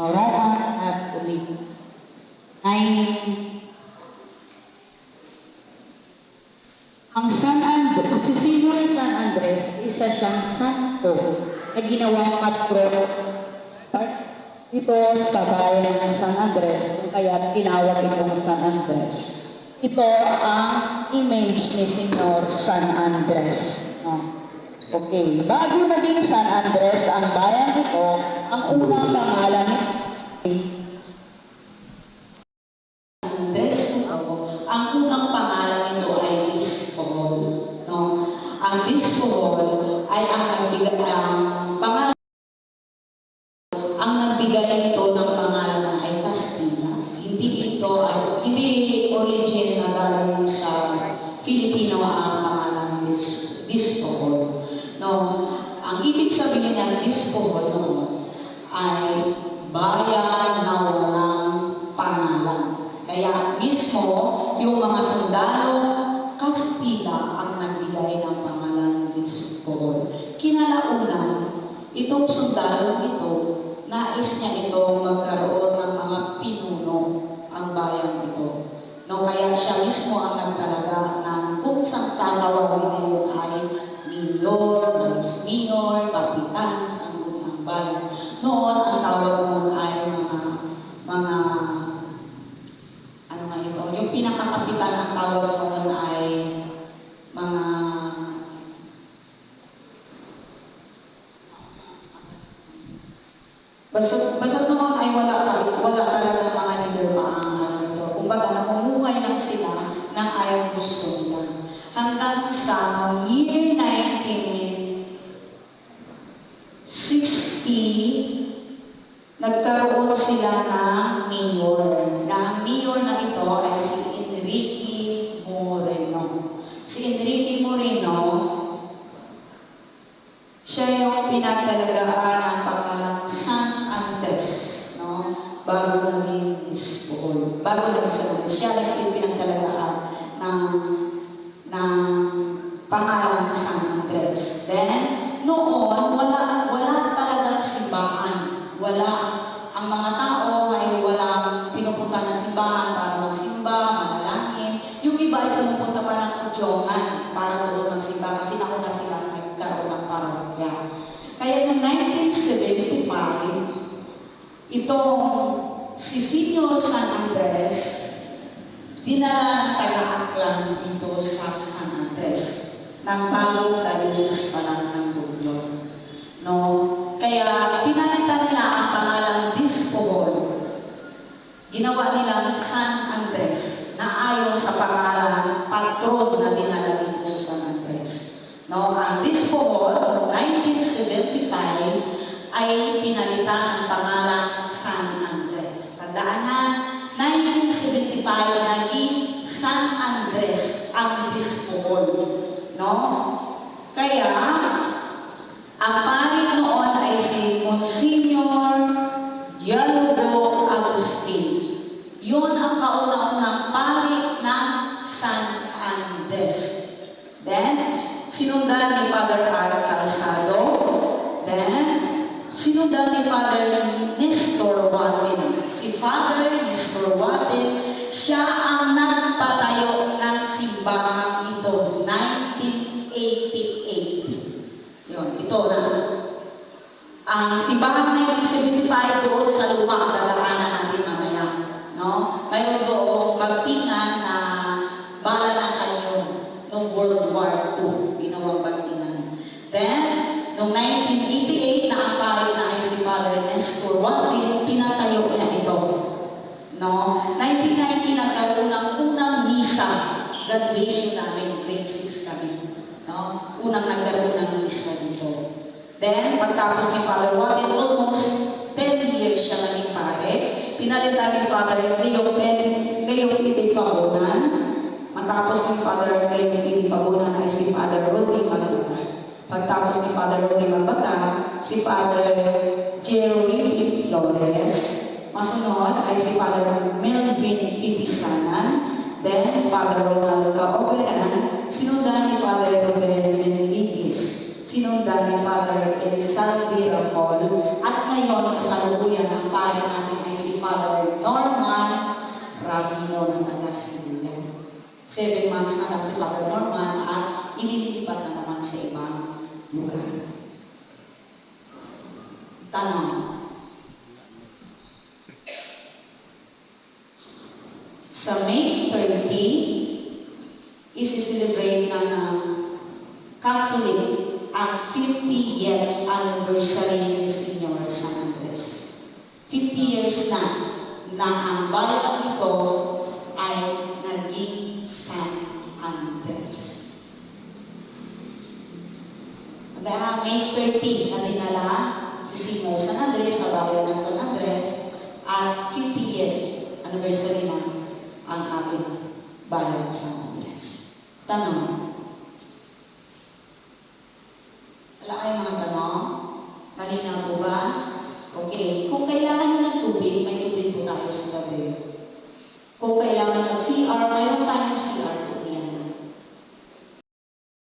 Roman Catholic. Ang si Senyor San Andres, isa siyang santo na ginawang patron dito sa bayan ng San Andres, kung kaya tinawag itong San Andres. Ito ang image ni Senyor San Andres. Okay, bago naging San Andres ang bayan ito, ang unang pangalan Andres ito, ang unang pangalan nito ay Dispol. No? Ang Dispol ay ang pangalan, ang nagbigay ito ng pangalan ay Castilla. Hindi origin na galing sa Filipino ang pangalan Dispol. No, ang ibig sabihin ng Dispol ay bayan na walang pangalan. Kaya mismo yung mga sundalo Kastila ang nagbigay ng pangalan Dispol. Kinalaunan, itong sundalo ito, nais niya ito magkaroon ng mga pinuno ang bayan ito. No, kaya siya mismo ang nagtalaga ng kung saan tatawagin ngayon ay mayor, vice mayor, kapitan, sangguniang bayan. Noon, ang tawag noon ay mga ano nga ito, yung pinakakapitan ang tawag noon ay mga basta noon ay wala talaga mga leader pa ang ano ito. Kumbaga, namumuhay lang sila ng ayaw gusto nila. Hanggang sa year 1960, nagkaroon sila ng mayor. Na ang mayor na ito ay si Enrique Moreno. Si Enrique Moreno, siya yung pinagdalagaan ng pangalang San Andres, no? Bago naging Dispol. Bago naging San Andres, siya lang yung pinagdalagaan ng pangalang San Andres. Then, noon, wala talagang simbahan. Ang mga tao ay walang pinupunta na simbahan para magsimba, manalangin. Yung iba ay pumupunta pa ng Udjongan para tulong magsimba kasi nauna sila nagkaroon ng parokya. Kaya noong 1975, itong si Senyor San Andres, dinala ng taga-aklan dito sa San Andres ng bagong dayusis pa lang ng Buglo. No? Kaya pinalitan nila ang pangalang Dispol. Ginawa nilang San Andres na ayon sa pangalan patron na dinala dito sa San Andres. No? Ang Dispol, 1975, ay pinalitan ang pangalan San Andres. Tandaan na, 1975 naging San Andres ang Dispol. No? Kaya, ang pari noon ay si Monsignor Dialogo Agustin. Yun ang kauna-unang pari ng San Andres. Then, sinundan ni Father R. Calzado. Then, sinundan ni Father Nestor Watin. Si Father Nestor Watin, siya ang nagpatayo ng simbahan ito, 1988. Yun, ito na. Ang simbahan 1975 doon sa luma, dadaanan natin mamaya. No? Mayroon doon bagtingan na bala ng kanyon noong World War II, ginawang bagtingan. Then, noong 1988, na ang pari na ay si Father Nestor Watin, pinatayo niya ito. No? 1990, nagkaroon ng unang misa, graduation namin, grade 6 kami. No? Unang nagkaroon ng misa dito. Then, pagtapos ni Father Watin, almost 10 years siya naging pare. Pinalitan ni Father Leo Piti Pabonan. Matapos ni Father Leo Piti Pabonan ay si Father Rodi Magbata. Pagtapos ni Father Rodi Magbata, si Father Jerry P. Flores. Masunod ay si Father Melvin Fitisanan. Then, Father Ronald Caogaran. Sinundan ni Father Ruben Menligis. sinundan ni Father Elizalde Rafol. At ngayon, kasalukuyan ang pari natin ay si Father Norman Rabino ng Tagasimulan. 7 months na lang si Father Norman at ililipat na naman sa ibang lugar. Tanong. Sa May 30, isi-celebrate na ng Catholic ang 50th anniversary ni Senyor San Andres. 50 years na ang bayan ito ay naging San Andres. Dahil May 30 na dinala si Senyor San Andres sa bayan ng San Andres at 50th anniversary na ang ating bayan ng San Andres. Tanong. Wala kayong mga tanong? Malinaw po ba? Okay. Kung kailangan nyo ng tubig, may tubig po tayo sa gabi. Kung kailangan ng CR, mayroon tayong CR